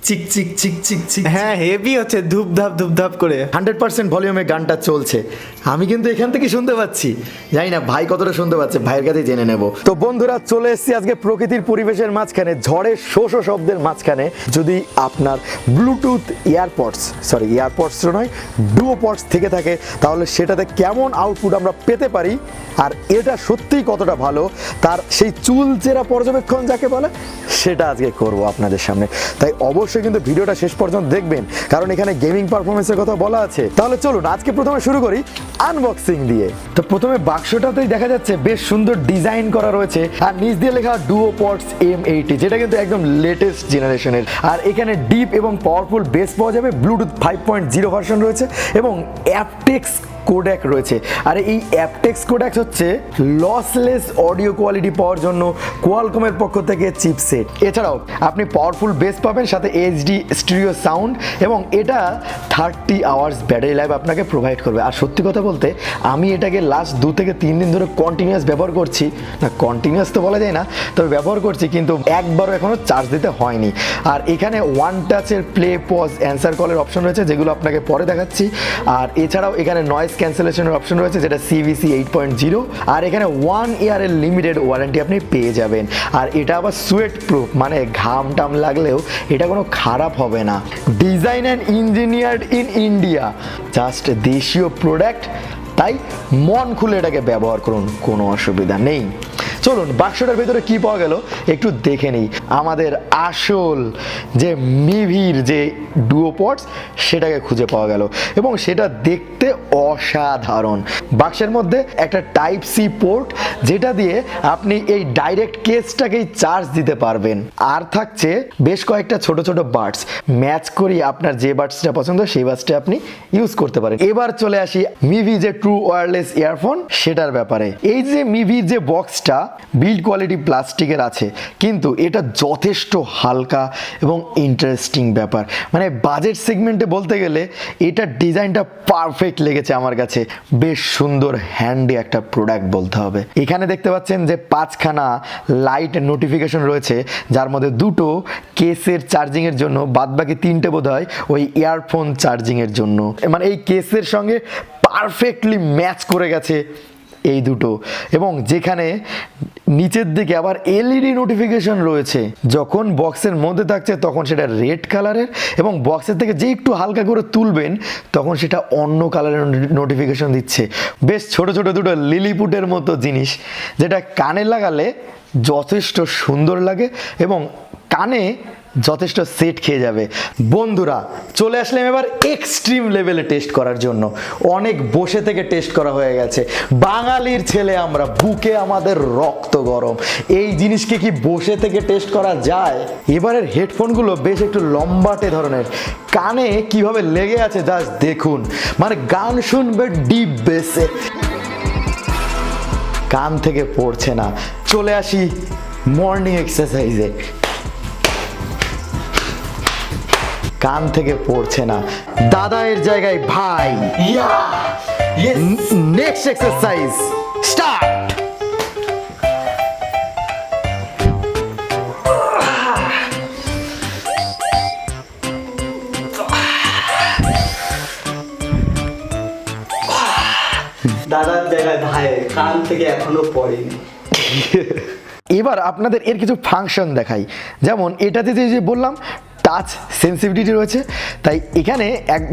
চিক চিক চিক চিক চিক। হ্যাঁ হেভি হচ্ছে, ধূপধাপ করে 100% ভলিউমে গানটা চলছে। আমি কিন্তু এখান থেকে শুনতে পাচ্ছি, জানি না ভাই কতটা শুনতে পাচ্ছে, ভাইয়ের কাছে জেনে নেব। তো বন্ধুরা চলে এসেছি আজকে প্রকৃতির পরিবেশের মাঝখানে, ঝড়ের শো শো শব্দের মাঝখানে। যদি আপনার ব্লুটুথ ইয়ারপডস নয় ডুওপডস থেকে থাকে, তাহলে সেটাতে কেমন আউটপুট আমরা পেতে পারি, আর এটা সত্যিই কতটা ভালো, তার সেই চুলচেরা পর্যবেক্ষণ যাকে বলে, সেটা আজকে করব আপনাদের সামনে। তাই অবশ্যই কিন্তু ভিডিওটা শেষ পর্যন্ত দেখবেন, কারণ এখানে গেমিং পারফরমেন্সের কথা বলা আছে। তাহলে চলুন আজকে প্রথমে শুরু করি আনবক্সিং দিয়ে। তো প্রথমে বাক্সটাতেই দেখা যাচ্ছে বেশ সুন্দর ডিজাইন করা রয়েছে, আর নিচ দিয়ে লেখা ডুওপডস M80, যেটা কিন্তু একদম লেটেস্ট জেনারেশনের। আর এখানে ডিপ এবং পাওয়ারফুল বেস পাওয়া যাবে, ব্লুটুথ 5.0 ভার্সন রয়েছে এবং অ্যাপটেক্স কোডেক রয়েছে। আর এই অ্যাপটেক্স কোডেক হচ্ছে লসলেস অডিও কোয়ালিটি পাওয়ার জন্য কোয়ালকমের পক্ষ থেকে চিপসেট। এছাড়াও আপনি পাওয়ারফুল বেস পাবেন, সাথে এইচডি স্টিরিও সাউন্ড, এবং এটা 30 আওয়ার্স ব্যাটারি লাইফ আপনাকে প্রোভাইড করবে। আর সত্যি কথা বলতে আমি এটাকে লাস্ট 2 থেকে 3 দিন ধরে কন্টিনিউয়াস ব্যবহার করছি, না কন্টিনিউয়াস তো বলা যায় না, তবে ব্যবহার করছি, কিন্তু একবারও এখনও চার্জ দিতে হয়নি। আর এখানে ওয়ান টাচের প্লে পজ অ্যান্সার কলের অপশন রয়েছে, যেগুলো আপনাকে পরে দেখাচ্ছি। আর এছাড়াও এখানে নয়েজ ক্যান্সেলেশনের অপশন রয়েছে, যেটা CVC 8.0। আর এখানে 1 ইয়ারের লিমিটেড ওয়ারেন্টি আপনি পেয়ে যাবেন। আর এটা আবার সুয়েট প্রুফ, মানে ঘাম টাম লাগলেও এটা কোনো খারাপ হবে না। Design and engineered in India, just দেশীয় প্রোডাক্ট, তাই মন খুলে এটাকে ব্যবহার করুন, কোনো অসুবিধা নেই। চলুন বাক্সটার ভেতরে কি পাওয়া গেল একটু দেখে নিই। আমাদের আসল যে মিভির যে ডুওপডস, সেটাকে খুঁজে পাওয়া গেল, এবং সেটা দেখতে অসাধারণ। বাক্সের মধ্যে একটা টাইপ সি পোর্ট, যেটা দিয়ে আপনি এই ডাইরেক্ট কেসটাকেই চার্জ দিতে পারবেন। আর থাকছে বেশ কয়েকটা ছোট ছোট বাডস, ম্যাচ করি আপনার যে বাডসটা পছন্দ সেই বাডসটা আপনি ইউজ করতে পারেন। এবার চলে আসি মিভি যে ট্রু ওয়্যারলেস ইয়ারফোন, সেটার ব্যাপারে। এই যে মিভির যে বক্সটা বিল্ড কোয়ালিটি প্লাস্টিকের আছে, কিন্তু এটা যথেষ্ট হালকা এবং ইন্টারেস্টিং ব্যাপার। মানে বাজেট সেগমেন্টে বলতে গেলে এটার ডিজাইনটা পারফেক্ট লেগেছে আমার কাছে, বেশ সুন্দর হ্যান্ডি একটা প্রোডাক্ট বলতে হবে। এখানে দেখতে পাচ্ছেন যে 5খানা লাইট নোটিফিকেশন রয়েছে, যার মধ্যে 2টো কেসের চার্জিংয়ের জন্য, বাদবাকি 3টে বোধহয় ওই ইয়ারফোন চার্জিংয়ের জন্য। মানে এই কেসের সঙ্গে পারফেক্টলি ম্যাচ করে গেছে এই দুটো। এবং যেখানে নিচের দিকে আবার এলইডি নোটিফিকেশন রয়েছে, যখন বক্সের মধ্যে থাকছে তখন সেটা রেড কালারের, এবং বক্সের থেকে যে একটু হালকা করে তুলবেন তখন সেটা অন্য কালারের নোটিফিকেশন দিচ্ছে। বেশ ছোট ছোট দুটো লিলিপুটের মতো জিনিস, যেটা কানে লাগালে যথেষ্ট সুন্দর লাগে এবং কানে যথেষ্ট সেট খেয়ে যাবে। বন্ধুরা চলে আসলাম এবার এক্সট্রিম লেভেলে টেস্ট করার জন্য। অনেক বসে থেকে টেস্ট করা হয়ে গেছে, বাঙালির ছেলে আমরা, বুকে আমাদের রক্ত গরম, এই জিনিসকে কি বসে থেকে টেস্ট করা যায়? এবারের হেডফোনগুলো বেশ একটু লম্বাটে ধরনের, কানে কিভাবে লেগে আছে জাস্ট দেখুন। মানে গান শুনবে ডিপ বেসে, কান থেকে পড়ছে না। চলে আসি মর্নিং এক্সারসাইজে, কান থেকে পড়ছে না, দাদায়ের জায়গায় ভাই। Next exercise start. দাদার জায়গায় ভাই, কান থেকে এখনো পড়েনি। এবার আপনাদের এর কিছু ফাংশন দেখাই। যেমন এটাতে যে বললাম টাচ সেন্সিটিভিটি রয়েছে, তাই এখানে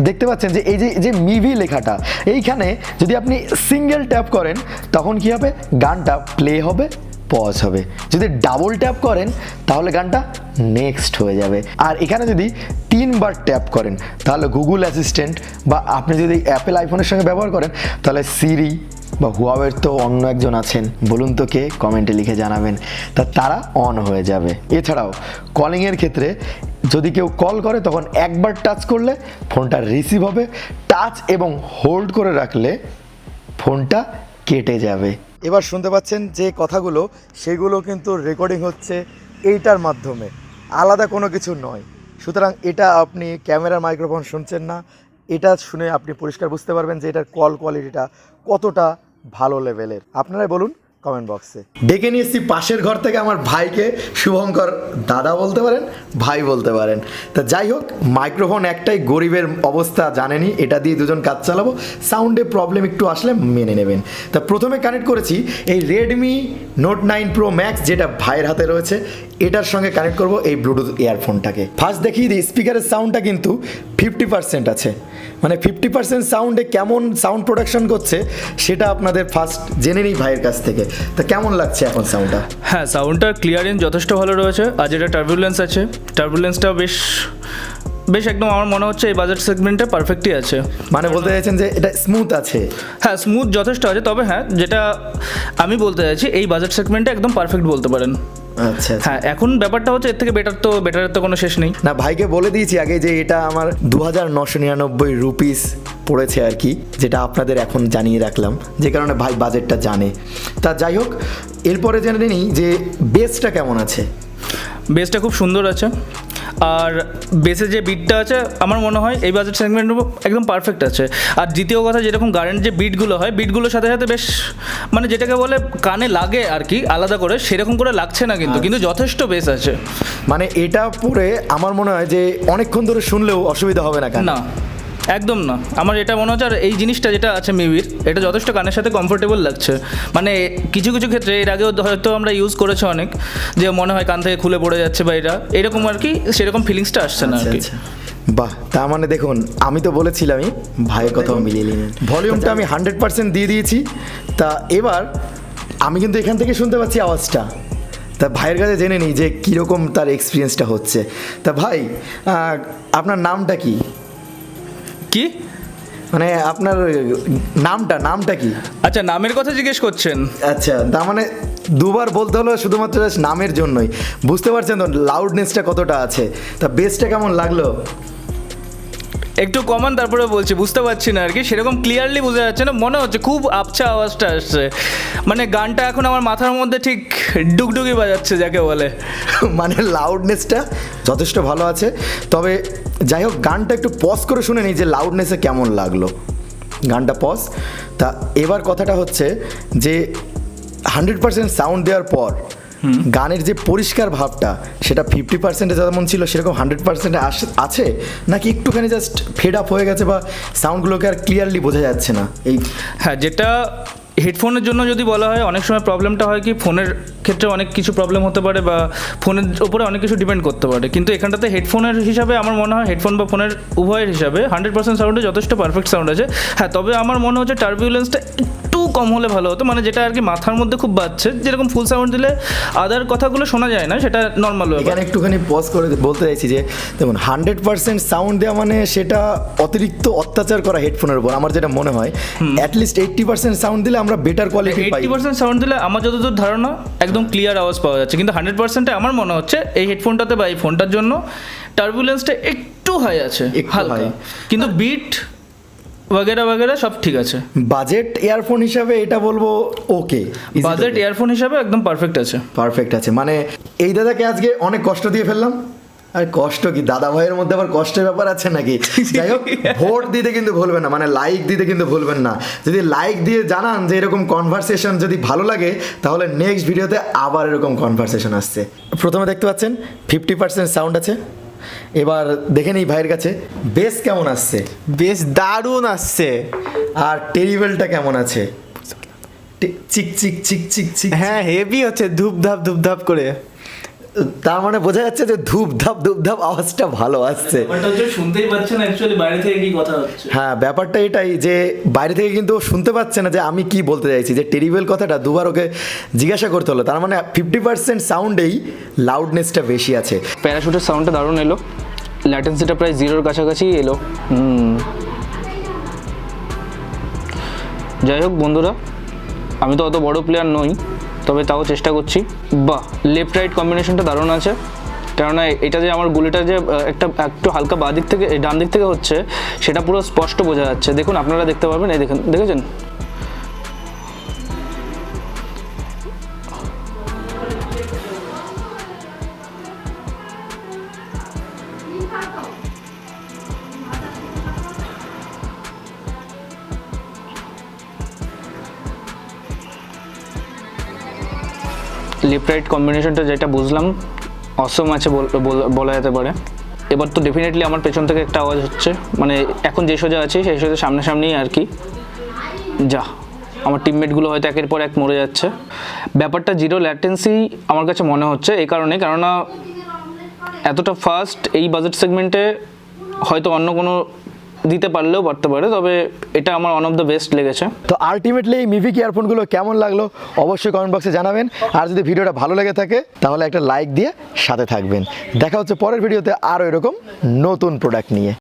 দেখতে পাচ্ছেন যে এই যে মিভি লেখাটা, এইখানে যদি আপনি সিঙ্গেল ট্যাপ করেন তখন কি হবে, গানটা প্লে হবে, পজ হবে। যদি ডাবল ট্যাপ করেন তাহলে গানটা নেক্সট হয়ে যাবে। আর এখানে যদি 3বার ট্যাপ করেন তাহলে গুগল অ্যাসিস্ট্যান্ট, বা আপনি যদি অ্যাপেল আইফোনের সঙ্গে ব্যবহার করেন তাহলে সিরি বা হুয়াওয়ের তো অন্য একজন আছেন, বলুন তো কে, কমেন্টে লিখে জানাবেন, তারা অন হয়ে যাবে। এছাড়াও কলিংয়ের ক্ষেত্রে যদি কেউ কল করে তখন একবার টাচ করলে ফোনটা রিসিভ হবে, টাচ এবং হোল্ড করে রাখলে ফোনটা কেটে যাবে। এবার শুনতে পাচ্ছেন যে কথাগুলো, সেগুলো কিন্তু রেকর্ডিং হচ্ছে এইটার মাধ্যমে, আলাদা কোনো কিছু নয়। সুতরাং এটা আপনি ক্যামেরার মাইক্রোফোন শুনছেন না, এটা শুনে আপনি পরিষ্কার বুঝতে পারবেন যে এটার কল কোয়ালিটিটা কতটা ভালো লেভেলের। আপনারাই বলুন কমেন্ট বক্সে। ডেকে নিয়ে এসেছি পাশের ঘর থেকে আমার ভাইকে, শুভঙ্কর দাদা বলতে পারেন, ভাই বলতে পারেন। তা যাই হোক, মাইক্রোফোন একটাই, গরিবের অবস্থা জানেনি, এটা দিয়ে দুজন কাজ চালাবো, সাউন্ডে প্রবলেম একটু আসলে মেনে নেবেন। তা প্রথমে কানেক্ট করেছি এই রেডমি নোট 9 প্রো ম্যাক্স, যেটা ভাইয়ের হাতে রয়েছে, এটার সঙ্গে কানেক্ট করব এই ব্লুটুথ ইয়ারফোনটাকে। ফার্স্ট দেখিয়ে দিই, স্পিকারের সাউন্ডটা কিন্তু 50% আছে, মানে 50% সাউন্ডে কেমন সাউন্ড প্রোডাকশন করছে সেটা আপনাদের ফার্স্ট জেনে নিই ভাইয়ের কাছ থেকে। তা কেমন লাগছে এখন সাউন্ডটা? হ্যাঁ, সাউন্ডটা ক্লিয়ারিং যথেষ্ট ভালো রয়েছে। আর যেটা টার্বুলেন্স আছে, টার্বুলেন্সটাও বেশ একদম আমার মনে হচ্ছে এই বাজেট সেগমেন্টে পারফেক্টই আছে। মানে বলতে চাইছেন যে এটা স্মুথ আছে? হ্যাঁ, স্মুথ যথেষ্ট আছে। তবে হ্যাঁ, যেটা আমি বলতে চাইছি, এই বাজেট সেগমেন্টে একদম পারফেক্ট বলতে পারেন। আচ্ছা, হ্যাঁ, এখন ব্যাপারটা হচ্ছে এর থেকে বেটারের তো কোনো শেষ নেই। না, ভাইকে বলে দিয়েছি আগে যে এটা আমার 2999 রুপিস পড়েছে আর কি, যেটা আপনাদের এখন জানিয়ে রাখলাম, যে কারণে ভাই বাজেটটা জানে। তা যাই হোক, এরপরে জেনে নিই যে বেসটা কেমন আছে। বেসটা খুব সুন্দর আছে, আর বেসে যে বিটটা আছে আমার মনে হয় এই বাজেট সেগমেন্ট একদম পারফেক্ট আছে। আর দ্বিতীয় কথা, যেরকম গানের যে বিটগুলো হয়, বিটগুলোর সাথে সাথে বেশ মানে যেটাকে বলে কানে লাগে আর কি আলাদা করে, সেরকম করে লাগছে না কিন্তু যথেষ্ট বেস আছে। মানে এটা পরে আমার মনে হয় যে অনেকক্ষণ ধরে শুনলেও অসুবিধা হবে না। না, একদম না, আমার এটা মনে হচ্ছে। আর এই জিনিসটা যেটা আছে মিভির, এটা যথেষ্ট কানের সাথে কমফোর্টেবল লাগছে। মানে কিছু কিছু ক্ষেত্রে এর আগেও হয়তো আমরা ইউজ করেছি অনেক, যে মনে হয় কান থেকে খুলে পড়ে যাচ্ছে বা এটা এরকম আর কি, সেরকম ফিলিংসটা আসছে না আর কি। বাহ, তার মানে দেখুন, আমি তো বলেছিলামই, ভাইয়ের কথাও মিলিয়ে নিলেন। ভলিউমটা আমি 100% দিয়ে দিয়েছি। তা এবার আমি কিন্তু এখান থেকে শুনতে পাচ্ছি আওয়াজটা। তা ভাইয়ের কাছে জেনে নিই যে কীরকম তার এক্সপিরিয়েন্সটা হচ্ছে। তা ভাই, আপনার নামটা কি? কি মানে আপনার নামটা কি? আচ্ছা, নামের কথা জিজ্ঞেস করছেন? আচ্ছা, তার মানে দুবার বলতে হলো শুধুমাত্র নামের জন্যই। বুঝতে পারছেন তো লাউডনেসটা কতটা আছে। তা বেসটা কেমন লাগলো? একটু কমান, তারপরে বলছি, বুঝতে পারছি না আর কি, সেরকম ক্লিয়ারলি বোঝা যাচ্ছে না। মনে হচ্ছে খুব আবছা আওয়াজটা আসছে, মানে গানটা এখন আমার মাথার মধ্যে ঠিক ডুগডুগি বাজাচ্ছে যাকে বলে। মানে লাউডনেসটা যথেষ্ট ভালো আছে। তবে যাই হোক, গানটা একটু পজ করে শুনে নিই যে লাউডনেসে কেমন লাগলো। গানটা পজ। তা এবার কথাটা হচ্ছে যে 100% সাউন্ড দেওয়ার পর গানের যে পরিষ্কার ভাবটা, সেটা 50% যেমন ছিল সেরকম 100% আছে, নাকি একটুখানি জাস্ট ফেড আপ হয়ে গেছে বা সাউন্ডগুলোকে আর ক্লিয়ারলি বোঝা যাচ্ছে না? এই হ্যাঁ, যেটা হেডফোনের জন্য যদি বলা হয়, অনেক সময় প্রবলেমটা হয় কি, ফোনের ক্ষেত্রে অনেক কিছু প্রবলেম হতে পারে বা ফোনের ওপরে অনেক কিছু ডিপেন্ড করতে পারে। কিন্তু এখানটাতে হেডফোনের হিসাবে আমার মনে হয়, হেডফোন বা ফোনের উভয়ের হিসাবে 100% সাউন্ডে যথেষ্ট পারফেক্ট সাউন্ড আছে। হ্যাঁ, তবে আমার মনে হচ্ছে টার্বুলেন্সটা একটু কম হলে ভালো হতো, মানে যেটা আর কি মাথার মধ্যে খুব বাজছে, যেরকম ফুল সাউন্ড দিলে আদার কথাগুলো শোনা যায় না, সেটা নর্মাল। এখানে একটুখানি পজ করে বলতে চাইছি যে দেখুন, 100% সাউন্ড দেওয়া মানে সেটা অতিরিক্ত অত্যাচার করা হেডফোনের উপর। আমার যেটা মনে হয়, অ্যাটলিস্ট 80% সাউন্ড দিলে আমরা বেটার কোয়ালিটি পাই। 80% সাউন্ড দিলে আমার যতদূর ধারণা একদম ক্লিয়ার আওয়াজ পাওয়া যাচ্ছে, কিন্তু 100%-এ আমার মনে হচ্ছে এই হেডফোনটাতে বা এই ফোনটার জন্য টার্বুলেন্সটা একটু হাই আছে, হালকা, কিন্তু বিট वगैरह সব ঠিক আছে। বাজেট ইয়ারফোন হিসাবে এটা বলবো ওকে, বাজেট ইয়ারফোন হিসাবে একদম পারফেক্ট আছে। মানে এই দাদাকে আজকে অনেক কষ্ট দিয়ে ফেললাম। আর কষ্ট কি, দাদা ভাইয়ের মধ্যে আবার কষ্টের ব্যাপার আছে নাকি? যাই হোক, ভোট দিতে কিন্তু ভুলবেন না, মানে লাইক দিতে কিন্তু ভুলবেন না। যদি লাইক দিয়ে জানান যে এরকম কনভারসেশন যদি ভালো লাগে, তাহলে নেক্সট ভিডিওতে আবার এরকম কনভারসেশন আসছে। প্রথমে দেখতে পাচ্ছেন 50% সাউন্ড আছে। এবার দেখে নিই ভাইয়ের কাছে বেস কেমন আসছে। বেশ দারুণ আসছে। আর টেরিবেলটা কেমন আছে? চিক চিক চিক চিক চিক। হ্যাঁ, হেভি হচ্ছে, ধূপ করে। তার মানে বোঝা যাচ্ছে যে ধূপ ধাপ আওয়াজটা ভালো আসছে। শুনতেই পাচ্ছেন অ্যাকচুয়ালি বাইরে থেকে কি কথা হচ্ছে। হ্যাঁ, ব্যাপারটা এটাই যে বাইরে থেকে কিন্তু শুনতে পাচ্ছে না যে আমি কি বলতে চাইছি। যে টেরিবেল কথাটা দুবার ওকে জিজ্ঞাসা করতে হলো। তার মানে 50% সাউন্ডেই লাউডনেসটা বেশি আছে। প্যারাশুটের সাউন্ডটা দারুণ এলো, ল্যাটেন্সিটা প্রায় 0-র কাছাকাছি এলো। যাই হোক বন্ধুরা, আমি তো অত বড় প্লেয়ার নই, তবে তাও চেষ্টা করছি। বাহ, লেফট রাইট কম্বিনেশনটা দারুণ আছে। কেননা এটা যে আমার গুলিটা যে একটু হালকা বাঁ দিক থেকে ডান দিক থেকে হচ্ছে, সেটা পুরো স্পষ্ট বোঝা যাচ্ছে। দেখুন, আপনারা দেখতে পারবেন, এই দেখেছেন? লেফট রাইট কম্বিনেশনটা যেটা বুঝলাম অসম আছে বলা যেতে পারে। এবার তো ডেফিনেটলি আমার পেছন থেকে একটা আওয়াজ হচ্ছে, মানে এখন যে সোজা আছি সেই সোজা সামনাসামনি আর কি, যা আমার টিমমেটগুলো হয়তো একের পর এক মরে যাচ্ছে। ব্যাপারটা জিরো ল্যাটেন্সি আমার কাছে মনে হচ্ছে এই কারণে, কেননা এতটা ফাস্ট এই বাজেট সেগমেন্টে হয়তো অন্য কোনো দিতে পারলেও পারতে পারে, তবে এটা আমার ওয়ান অফ দ্য বেস্ট লেগেছে। তো আলটিমেটলি এই মিভি ইয়ারফোনগুলো কেমন লাগলো অবশ্যই কমেন্ট বক্সে জানাবেন। আর যদি ভিডিওটা ভালো লেগে থাকে তাহলে একটা লাইক দিয়ে সাথে থাকবেন। দেখা হচ্ছে পরের ভিডিওতে আরও এরকম নতুন প্রোডাক্ট নিয়ে।